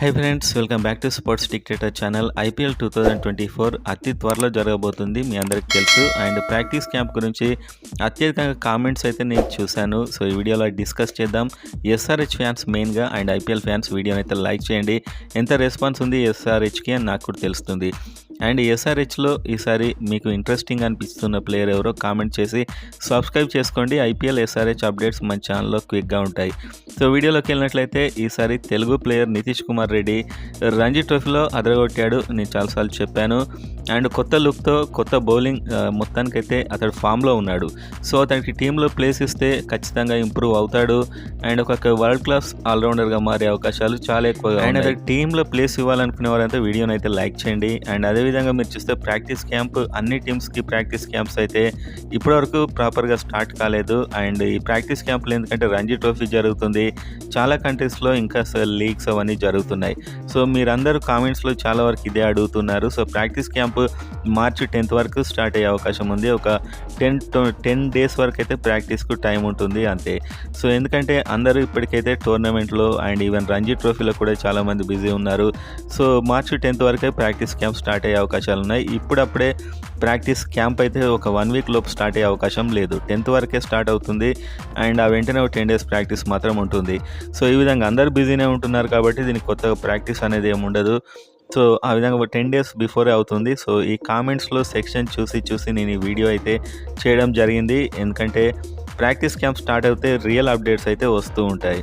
Hi friends, welcome back to sports dictator channel. IPL 2024 అతి త్వరలో జరగబోతుంది, మీ అందరికీ తెలుసు. అండ్ ప్రాక్టీస్ క్యాంప్ గురించి అత్యధికంగా కామెంట్స్ అయితే నేను చూశాను. సో ఈ వీడియోలో డిస్కస్ చేద్దాం. ఎస్ఆర్హెచ్ ఫ్యాన్స్ మెయిన్గా అండ్ ఐపీఎల్ ఫ్యాన్స్ వీడియోని అయితే లైక్ చేయండి. ఎంత రెస్పాన్స్ ఉంది ఎస్ఆర్హెచ్కి అని నాకు కూడా తెలుస్తుంది. అండ్ ఎస్ఆర్హెచ్లో ఈసారి మీకు ఇంట్రెస్టింగ్ అనిపిస్తున్న ప్లేయర్ ఎవరో కామెంట్ చేసి సబ్స్క్రైబ్ చేసుకోండి. ఐపీఎల్ ఎస్ఆర్హెచ్ అప్డేట్స్ మన ఛానల్లో క్విక్గా ఉంటాయి. సో వీడియోలోకి వెళ్ళినట్లయితే ఈసారి తెలుగు ప్లేయర్ నితీష్ కుమార్ రెడ్డి రంజీ ట్రోఫీలో అదరగొట్టాడు, నేను చాలాసార్లు చెప్పాను. అండ్ కొత్త లుక్తో కొత్త బౌలింగ్, మొత్తానికైతే అతడు ఫామ్లో ఉన్నాడు. సో అతనికి టీంలో ప్లేస్ ఇస్తే ఖచ్చితంగా ఇంప్రూవ్ అవుతాడు అండ్ ఒక వరల్డ్ క్లాస్ ఆల్రౌండర్గా మారే అవకాశాలు చాలా ఎక్కువగా. అండ్ అతనికి టీంలో ప్లేస్ ఇవ్వాలనుకునే వారంతా వీడియోని అయితే లైక్ చేయండి. అండ్ అదేవిధంగా మీరు చూస్తే ప్రాక్టీస్ క్యాంప్, అన్ని టీమ్స్కి ప్రాక్టీస్ క్యాంప్స్ అయితే ఇప్పటివరకు ప్రాపర్గా స్టార్ట్ కాలేదు. అండ్ ఈ ప్రాక్టీస్ క్యాంపులు ఎందుకంటే రంజీ ట్రోఫీ జరుగుతుంది, చాలా కంట్రీస్లో ఇంకా లీగ్స్ అవన్నీ జరుగుతున్నాయి. సో మీరందరూ కామెంట్స్లో చాలా వరకు ఇదే అడుగుతున్నారు. సో ప్రాక్టీస్ క్యాంప్ మార్చి 10th వరకు స్టార్ట్ అయ్యే అవకాశం ఉంది. ఒక 10 days వరకు అయితే ప్రాక్టీస్కు టైం ఉంటుంది అంతే. సో ఎందుకంటే అందరూ ఇప్పటికైతే టోర్నమెంట్లో అండ్ ఈవెన్ రంజీ ట్రోఫీలో కూడా చాలామంది బిజీ ఉన్నారు. సో మార్చి 10th వరకే ప్రాక్టీస్ క్యాంప్ స్టార్ట్ అయ్యే అవకాశాలు ఉన్నాయి. ఇప్పుడప్పుడే ప్రాక్టీస్ క్యాంప్ అయితే ఒక 1 week లోపు స్టార్ట్ అయ్యే అవకాశం లేదు. 10th వరకే స్టార్ట్ అవుతుంది అండ్ ఆ వెంటనే ఒక 10 days ప్రాక్టీస్ మాత్రం ఉంటుంది. సో ఈ విధంగా అందరూ బిజీనే ఉంటున్నారు కాబట్టి దీనికి కొత్తగా ప్రాక్టీస్ అనేది ఏమి ఉండదు. సో ఆ విధంగా 10 days బిఫోరే అవుతుంది. సో ఈ కామెంట్స్లో సెక్షన్ చూసి నేను ఈ వీడియో అయితే చేయడం జరిగింది. ఎందుకంటే ప్రాక్టీస్ క్యాంప్ స్టార్ట్ అయితే రియల్ అప్డేట్స్ అయితే వస్తూ ఉంటాయి.